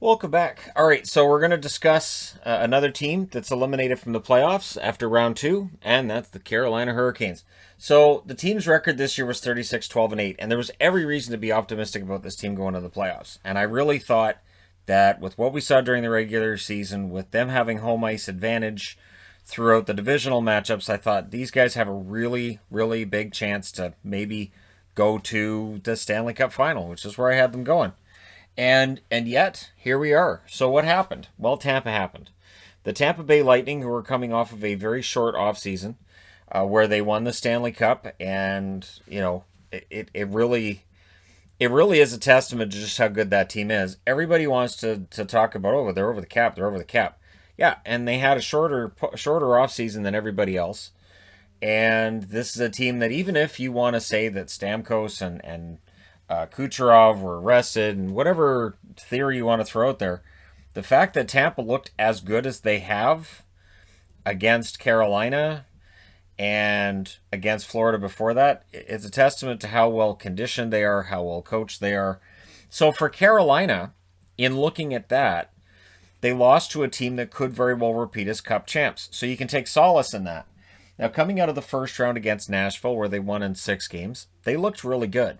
Welcome back. All right, so we're going to discuss another team that's eliminated from the playoffs after round two, and that's the Carolina Hurricanes. So the team's record this year was 36-12-8, and there was every reason to be optimistic about this team going to the playoffs. And I really thought that with what we saw during the regular season, with them having home ice advantage throughout the divisional matchups, I thought these guys have a really, really big chance to maybe go to the Stanley Cup final, which is where I had them going. And yet here we are. So what happened? Well, Tampa happened. The Tampa Bay Lightning, who were coming off of a very short offseason, where they won the Stanley Cup, and it really is a testament to just how good that team is. Everybody wants to talk about, oh, they're over the cap, they're over the cap. Yeah, and they had a shorter offseason than everybody else. And this is a team that, even if you want to say that Stamkos and Kucherov were arrested and whatever theory you want to throw out there, the fact that Tampa looked as good as they have against Carolina and against Florida before that, it's a testament to how well conditioned they are, how well coached they are. So for Carolina, in looking at that, they lost to a team that could very well repeat as Cup champs. So you can take solace in that. Now, coming out of the first round against Nashville, where they won in 6 games, they looked really good.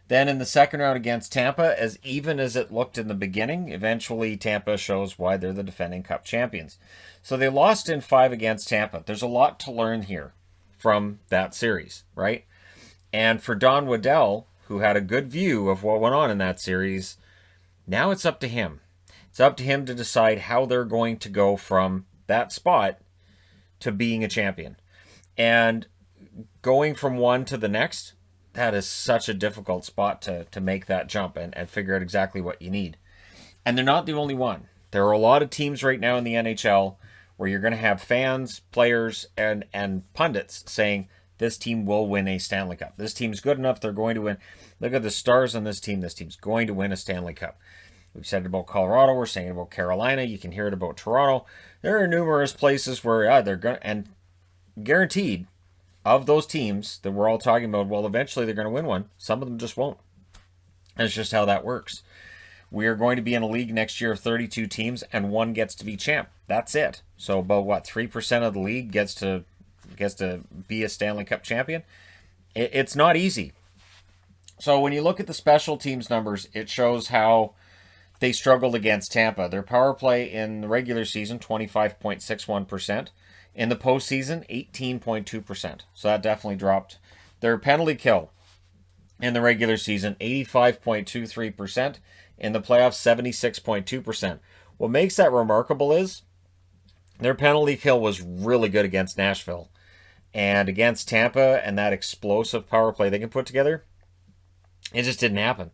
Then in the second round against Tampa, as even as it looked in the beginning, eventually Tampa shows why they're the defending Cup champions. So they lost in 5 against Tampa. There's a lot to learn here from that series, right? And for Don Waddell, who had a good view of what went on in that series, now it's up to him. It's up to him to decide how they're going to go from that spot to being a champion. And going from one to the next, that is such a difficult spot to make that jump and figure out exactly what you need. And they're not the only one. There are a lot of teams right now in the NHL where you're going to have fans, players, and pundits saying, this team will win a Stanley Cup. This team's good enough, they're going to win. Look at the stars on this team. This team's going to win a Stanley Cup. We've said it about Colorado. We're saying it about Carolina. You can hear it about Toronto. There are numerous places where they're going to, and guaranteed, of those teams that we're all talking about, well, eventually they're going to win one. Some of them just won't. That's just how that works. We are going to be in a league next year of 32 teams, and one gets to be champ. That's it. So about 3% of the league gets to be a Stanley Cup champion. It's not easy. So when you look at the special teams numbers, it shows how they struggled against Tampa. Their power play in the regular season, 25.61%. In the postseason, 18.2%. So that definitely dropped. Their penalty kill in the regular season, 85.23%. In the playoffs, 76.2%. What makes that remarkable is their penalty kill was really good against Nashville. And against Tampa and that explosive power play they can put together, it just didn't happen.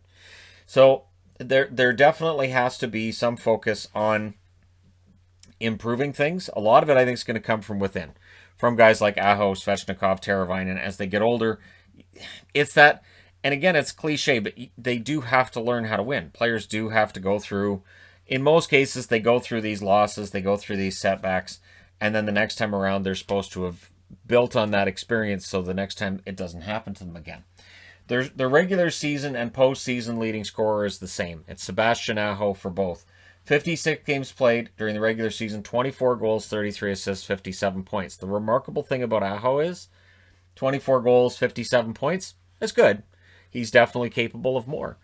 So there definitely has to be some focus on improving things. A lot of it, I think, is going to come from within, from guys like Ajo, Feshnikov, Teravainen. As they get older, it's that, and again, it's cliche, but they do have to learn how to win. Players do have to go through, in most cases, they go through these losses, they go through these setbacks, and then the next time around, they're supposed to have built on that experience so the next time it doesn't happen to them again. The regular season and postseason leading scorer is the same. It's Sebastian Ajo for both. 56 games played during the regular season, 24 goals, 33 assists, 57 points. The remarkable thing about Ajo is 24 goals, 57 points. That's good. He's definitely capable of more.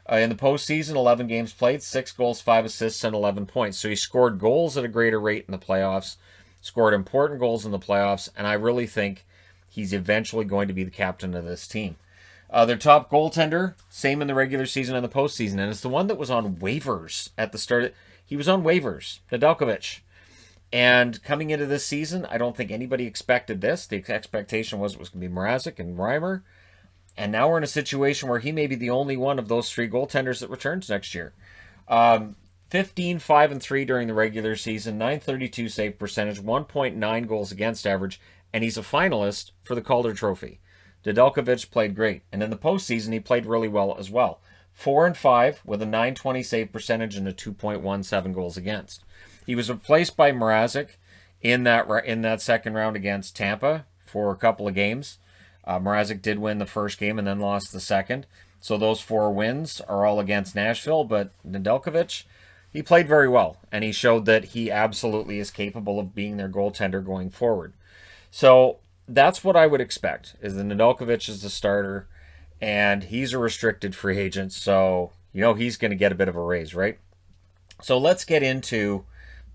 In the postseason, 11 games played, 6 goals, 5 assists, and 11 points. So he scored goals at a greater rate in the playoffs, scored important goals in the playoffs, and I really think he's eventually going to be the captain of this team. Their top goaltender, same in the regular season and the postseason, and it's the one that was on waivers at the start. He was on waivers, Nedeljkovic. And coming into this season, I don't think anybody expected this. The expectation was it was going to be Mrazek and Reimer. And now we're in a situation where he may be the only one of those 3 goaltenders that returns next year. 15, 5, and 3 during the regular season, 932 save percentage, 1.9 goals against average, and he's a finalist for the Calder Trophy. Nedeljkovic played great, and in the postseason, he played really well as well. 4 and 5 with a 920 save percentage and a 2.17 goals against. He was replaced by Mrazek in that second round against Tampa for a couple of games. Mrazek did win the first game and then lost the second. So those 4 wins are all against Nashville, but Nedeljkovic, he played very well, and he showed that he absolutely is capable of being their goaltender going forward. So that's what I would expect, is that Nedeljkovic is the starter, and he's a restricted free agent, so he's going to get a bit of a raise, right? So let's get into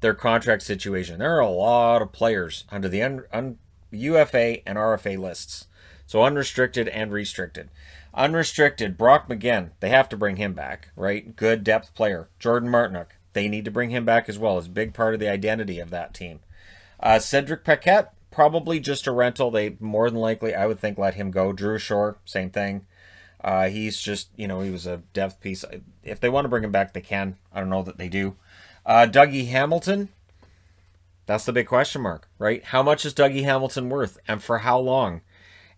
their contract situation. There are a lot of players under the UFA and RFA lists. So unrestricted and restricted. Unrestricted, Brock McGinn, they have to bring him back, right? Good depth player. Jordan Martinook, they need to bring him back as well. It's a big part of the identity of that team. Cedric Paquette, probably just a rental. They more than likely, I would think, let him go. Drew Shore, same thing. He's just, he was a depth piece. If they want to bring him back, they can. I don't know that they do. Dougie Hamilton, that's the big question mark, right? How much is Dougie Hamilton worth, and for how long?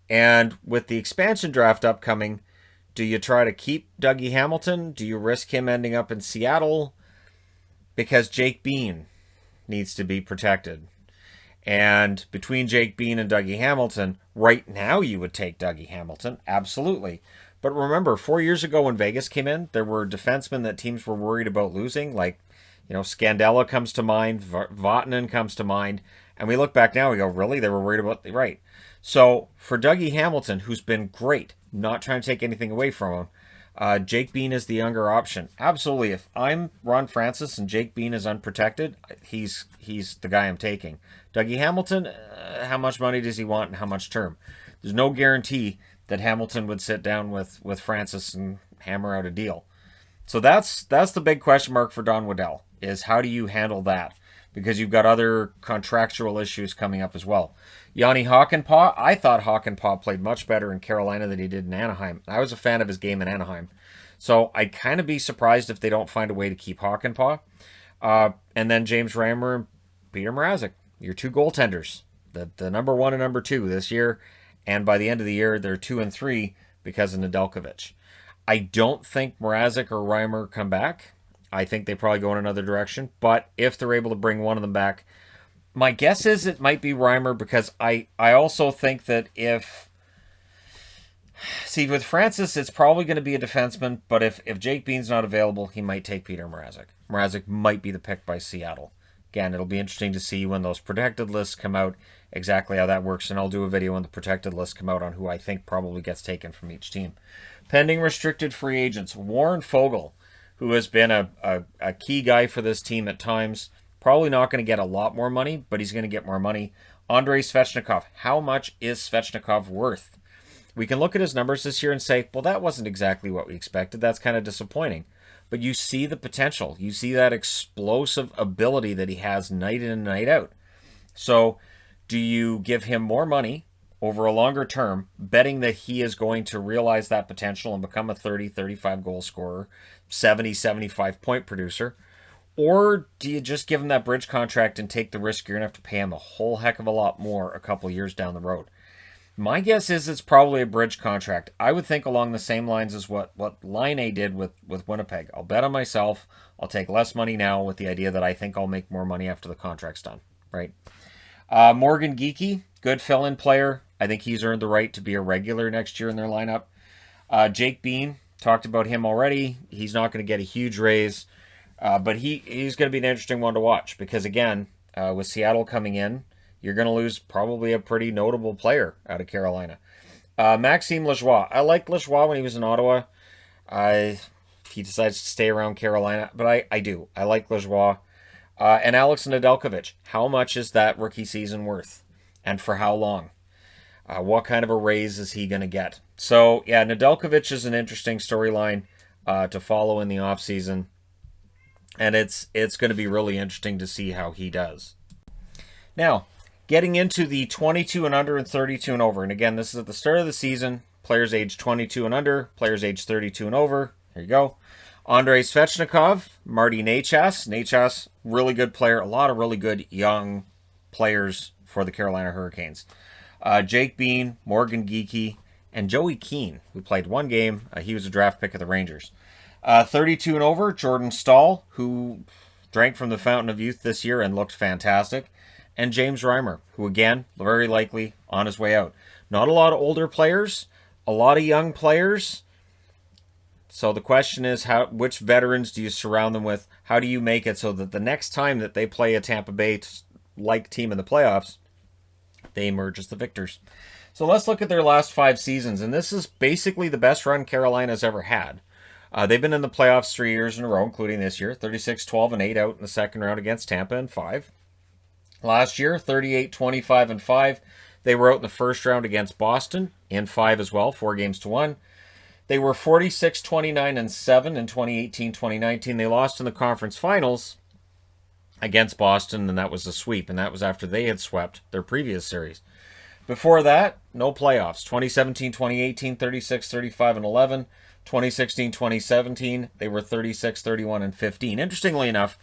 And with the expansion draft upcoming, do you try to keep Dougie Hamilton? Do you risk him ending up in Seattle? Because Jake Bean needs to be protected. And between Jake Bean and Dougie Hamilton, right now you would take Dougie Hamilton, absolutely. But remember, 4 years ago when Vegas came in, there were defensemen that teams were worried about losing, like, Scandella comes to mind, Vatanen comes to mind, and we look back now, we go, really? They were worried about the right. So for Dougie Hamilton, who's been great, not trying to take anything away from him, Jake Bean is the younger option. Absolutely. If I'm Ron Francis and Jake Bean is unprotected, he's the guy I'm taking. Dougie Hamilton, how much money does he want and how much term? There's no guarantee that Hamilton would sit down with Francis and hammer out a deal. So that's the big question mark for Don Waddell, is how do you handle that? Because you've got other contractual issues coming up as well. Yanni Hakanpää, I thought Hakanpää played much better in Carolina than he did in Anaheim. I was a fan of his game in Anaheim. So I'd kind of be surprised if they don't find a way to keep Hakanpää. And then James Reimer and Peter Mrazek, your two goaltenders, the number 1 and number 2 this year. And by the end of the year, they're 2 and 3 because of Nedeljkovic. I don't think Mrazek or Reimer come back. I think they probably go in another direction. But if they're able to bring one of them back, my guess is it might be Reimer, because I also think that with Francis, it's probably going to be a defenseman, but if Jake Bean's not available, he might take Peter Mrazek. Mrazek might be the pick by Seattle. Again, it'll be interesting to see when those protected lists come out, exactly how that works, and I'll do a video when the protected lists come out on who I think probably gets taken from each team. Pending restricted free agents, Warren Foegele, who has been a key guy for this team at times, probably not going to get a lot more money, but he's going to get more money. Andrei Feshnikov, how much is Feshnikov worth? We can look at his numbers this year and say, well, that wasn't exactly what we expected. That's kind of disappointing. But you see the potential. You see that explosive ability that he has night in and night out. So do you give him more money over a longer term, betting that he is going to realize that potential and become a 30, 35 goal scorer, 70, 75 point producer? Or do you just give him that bridge contract and take the risk you're going to have to pay him a whole heck of a lot more a couple years down the road? My guess is it's probably a bridge contract. I would think along the same lines as what Line A did with Winnipeg. I'll bet on myself. I'll take less money now with the idea that I think I'll make more money after the contract's done, right? Morgan Geekie, good fill-in player. I think he's earned the right to be a regular next year in their lineup. Jake Bean, talked about him already. He's not going to get a huge raise, but he's going to be an interesting one to watch because, again, with Seattle coming in, you're going to lose probably a pretty notable player out of Carolina. Maxime Le Choi. I liked Le Choi when he was in Ottawa. He decides to stay around Carolina, but I do. I like Le Choi. And Alex Nedeljkovic. How much is that rookie season worth? And for how long? What kind of a raise is he going to get? So, yeah, Nedeljkovic is an interesting storyline to follow in the offseason. And it's going to be really interesting to see how he does. Now, getting into the 22 and under and 32 and over. And again, this is at the start of the season. Players age 22 and under, players age 32 and over. There you go. Andrei Svechnikov, Marty Necas. Necas, really good player. A lot of really good young players for the Carolina Hurricanes. Jake Bean, Morgan Geekie, and Joey Keane, who played one game. He was a draft pick of the Rangers. 32 and over, Jordan Stahl, who drank from the fountain of youth this year and looked fantastic. And James Reimer, who again, very likely on his way out. Not a lot of older players, a lot of young players. So the question is, which veterans do you surround them with? How do you make it so that the next time that they play a Tampa Bay-like team in the playoffs, they emerge as the victors? So let's look at their last 5 seasons, and this is basically the best run Carolina's ever had. They've been in the playoffs 3 years in a row, including this year. 36-12-8 out in the second round against Tampa in 5. Last year, 38-25-5. They were out in the first round against Boston in 5 as well, 4-1. They were 46-29-7 in 2018-2019. They lost in the conference finals against Boston, and that was a sweep, and that was after they had swept their previous series. Before that, no playoffs. 2017-2018, 36-35-11. 2016-2017, they were 36-31-15. Interestingly enough,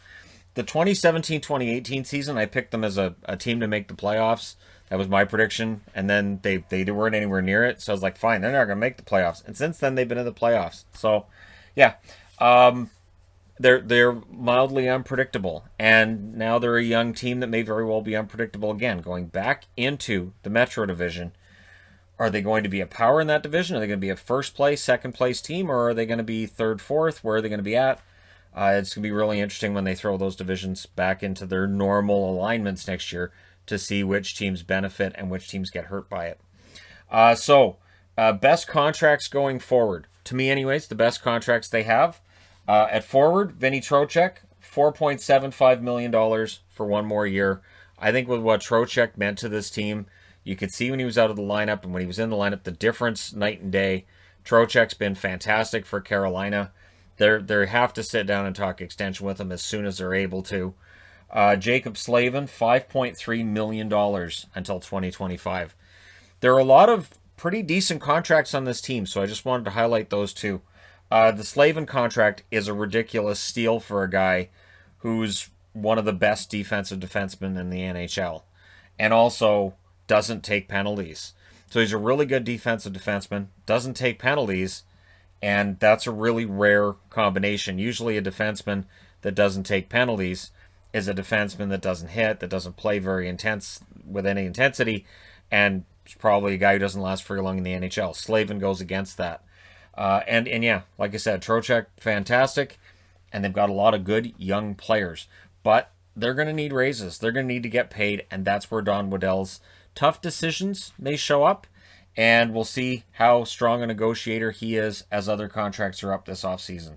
the 2017-2018 season, I picked them as a team to make the playoffs. That was my prediction, and then they weren't anywhere near it, so I was like, fine, they're not going to make the playoffs. And since then, they've been in the playoffs. So, yeah, they're mildly unpredictable, and now they're a young team that may very well be unpredictable again, going back into the Metro Division. Are they going to be a power in that division? Are they going to be a first place, second place team, or are they going to be third, fourth? Where are they going to be at? It's going to be really interesting when they throw those divisions back into their normal alignments next year to see which teams benefit and which teams get hurt by it. Best contracts going forward. To me, anyways, the best contracts they have. At forward, Vinny Trocheck, $4.75 million for 1 more year. I think with what Trocheck meant to this team, you could see when he was out of the lineup and when he was in the lineup, the difference night and day. Trocheck's been fantastic for Carolina. They have to sit down and talk extension with him as soon as they're able to. Jacob Slavin, $5.3 million until 2025. There are a lot of pretty decent contracts on this team, so I just wanted to highlight those two. The Slavin contract is a ridiculous steal for a guy who's one of the best defensive defensemen in the NHL, and also doesn't take penalties. So he's a really good defensive defenseman, doesn't take penalties, and that's a really rare combination. Usually a defenseman that doesn't take penalties is a defenseman that doesn't hit, that doesn't play very intense with any intensity, and it's probably a guy who doesn't last very long in the NHL. Slavin goes against that. And yeah, like I said, Trocheck, fantastic, and they've got a lot of good young players. But they're going to need raises. They're going to need to get paid, and that's where Don Waddell's tough decisions may show up, and we'll see how strong a negotiator he is as other contracts are up this offseason.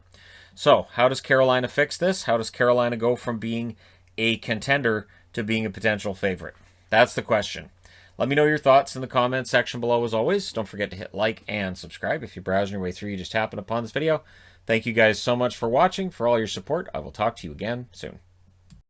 So, how does Carolina fix this? How does Carolina go from being a contender to being a potential favorite? That's the question. Let me know your thoughts in the comments section below as always. Don't forget to hit like and subscribe. If you're browsing your way through, you just happen upon this video. Thank you guys so much for watching, for all your support. I will talk to you again soon.